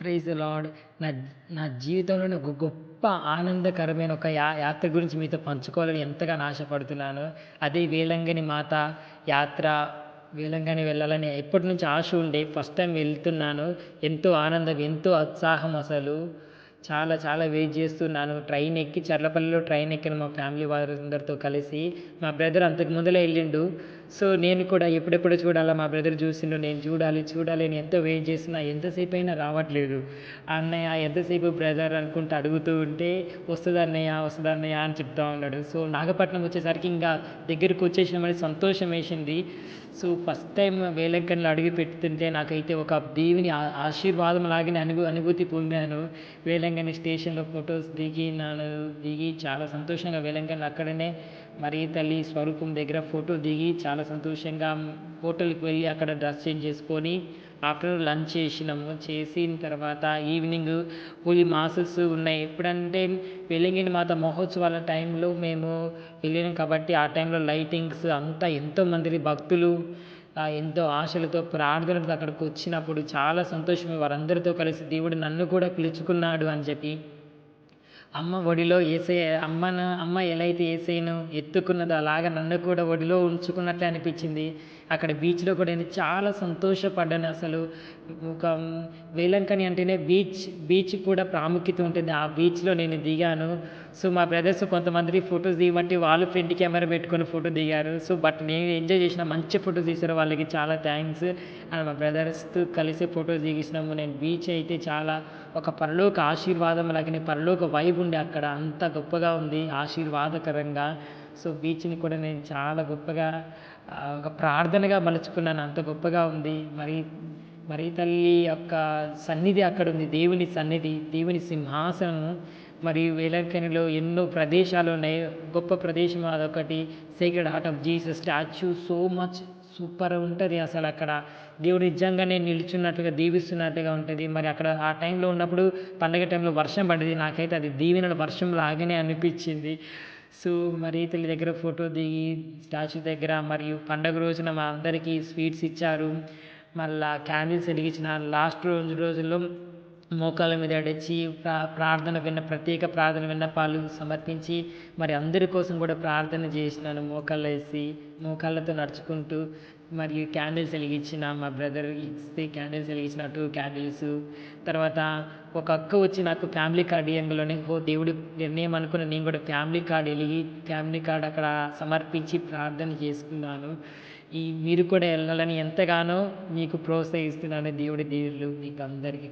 Praise the lord. నా నా జీవితంలోని ఒక గొప్ప ఆనందకరమైన ఒక యాత్ర గురించి మీతో పంచుకోవాలని ఎంతగానో ఆశపడుతున్నాను. అదే వేలంగిని మాత యాత్ర. వేలంగిని వెళ్ళాలని ఎప్పటినుంచో ఆశ ఉండే. ఫస్ట్ టైం వెళ్తున్నాను. ఎంతో ఆనందం, ఎంతో ఉత్సాహం అసలు. చాలా చాలా వెయిట్ చేస్తున్నాను. ట్రైన్ ఎక్కి చర్లపల్లిలో ట్రైన్ ఎక్కాను మా ఫ్యామిలీ వారందరితో కలిసి. మా బ్రదర్ అంతకు ముందలే వెళ్ళిండు. సో నేను కూడా ఎప్పుడెప్పుడు చూడాలా, మా బ్రదర్ చూసిండు, నేను చూడాలి చూడాలి అని ఎంతో వెయిట్ చేస్తున్నా. ఎంతసేపు అయినా రావట్లేదు. అన్నయ్య ఎంతసేపు బ్రదర్ అనుకుంటూ అడుగుతూ ఉంటే వస్తుంది అన్నయ్య అని చెప్తా ఉన్నాడు. సో నాగపట్నం వచ్చేసరికి ఇంకా దగ్గరికి వచ్చేసినామని సంతోషం వేసింది. సో ఫస్ట్ టైం వేలంకన్నిలో అడుగు పెడుతుంటే నాకైతే ఒక దేవుని ఆశీర్వాదం లాగానే అనుభూతి పొందాను. వేలంకన్ని స్టేషన్లో ఫొటోస్ దిగి చాలా సంతోషంగా వేలంకన్నిలో అక్కడనే మరీ తల్లి స్వరూపం దగ్గర ఫోటో దిగి చాలా సంతోషంగా హోటల్కి వెళ్ళి అక్కడ డ్రెస్ చేంజ్ చేసుకొని ఆఫ్టర్నూన్ లంచ్ చేసినాము. చేసిన తర్వాత ఈవినింగ్ ఫుల్ మాసెస్ ఉన్నాయి. ఎప్పుడంటే వేలంగిని మాత మహోత్సవాల టైంలో మేము వెళ్ళినాం కాబట్టి ఆ టైంలో లైటింగ్స్ అంతా ఎంతోమంది భక్తులు ఎంతో ఆశలతో ప్రార్థనలతో అక్కడికి వచ్చినప్పుడు చాలా సంతోషమే. వారందరితో కలిసి దేవుడు నన్ను కూడా పిలుచుకున్నాడు అని చెప్పి అమ్మ ఒడిలో అమ్మ ఎలా అయితే యేసయ్యను ఎత్తుకున్నదో అలాగా నన్ను కూడా ఒడిలో ఉంచుకున్నట్లే అనిపించింది. అక్కడ బీచ్లో కూడా నేను చాలా సంతోషపడ్డాను. అసలు ఒక వేలంకని అంటేనే బీచ్ కూడా ప్రాముఖ్యత ఉంటుంది. ఆ బీచ్లో నేను దిగాను. సో మా బ్రదర్స్ కొంతమంది ఫొటోస్ దిగమంటే వాళ్ళు ఫ్రంట్ కెమెరా పెట్టుకొని ఫోటో దిగారు. సో బట్ నేను ఎంజాయ్ చేసిన, మంచి ఫోటోస్ తీశారు. వాళ్ళకి చాలా థ్యాంక్స్. అండ్ మా బ్రదర్స్తో కలిసి ఫొటోస్ దిగిసినాము. నేను బీచ్ అయితే చాలా ఒక పరలోక ఆశీర్వాదం లాగానే పరలోక వైబ్ ఉండే అక్కడ. అంత గొప్పగా ఉంది, ఆశీర్వాదకరంగా. సో బీచ్ని కూడా నేను చాలా గొప్పగా ఒక ప్రార్థనగా మలుచుకున్నాను. అంత గొప్పగా ఉంది. మరి తల్లి యొక్క సన్నిధి అక్కడ ఉంది. దేవుని సన్నిధి, దేవుని సింహాసనం. మరియు వేలంకనిలో ఎన్నో ప్రదేశాలు ఉన్నాయి. గొప్ప ప్రదేశం అదొకటి. Sacred heart of Jesus statue so much super ఉంటుంది. అసలు అక్కడ దేవుడు నిజంగానే నిలుచున్నట్టుగా దీవిస్తున్నట్టుగా ఉంటుంది. మరి అక్కడ ఆ టైంలో ఉన్నప్పుడు పండగ టైంలో వర్షం పడింది. నాకైతే అది దీవెనల వర్షం లాగానే అనిపించింది. సో మరి తల్లి దగ్గర ఫోటో దిగి స్టాచ్యూ దగ్గర మరియు పండగ రోజున మా అందరికీ స్వీట్స్ ఇచ్చారు. మళ్ళా క్యాండిల్స్ వెలిగించిన లాస్ట్ రోజుల్లో మోకాళ్ళ మీద నడిచి ప్రత్యేక ప్రార్థన విన్నపాలు సమర్పించి మరి అందరి కోసం కూడా ప్రార్థన చేసినాను. మోకాళ్ళతో నడుచుకుంటూ మరియు క్యాండిల్స్ వెలిగించిన మా బ్రదర్ ఇస్తే క్యాండిల్స్ వెలిగించిన 2 క్యాండిల్స్. తర్వాత ఒక అక్క వచ్చి నాకు ఫ్యామిలీ కార్డ్ ఇవ్వగానే దేవుడి నిర్ణయం అనుకుని నేను కూడా ఫ్యామిలీ కార్డ్ అక్కడ సమర్పించి ప్రార్థన చేసుకున్నాను. మీరు కూడా వెళ్ళాలని ఎంతగానో మీకు ప్రోత్సహిస్తున్నాను. దేవుడి దీవెనలు మీకు అందరికీ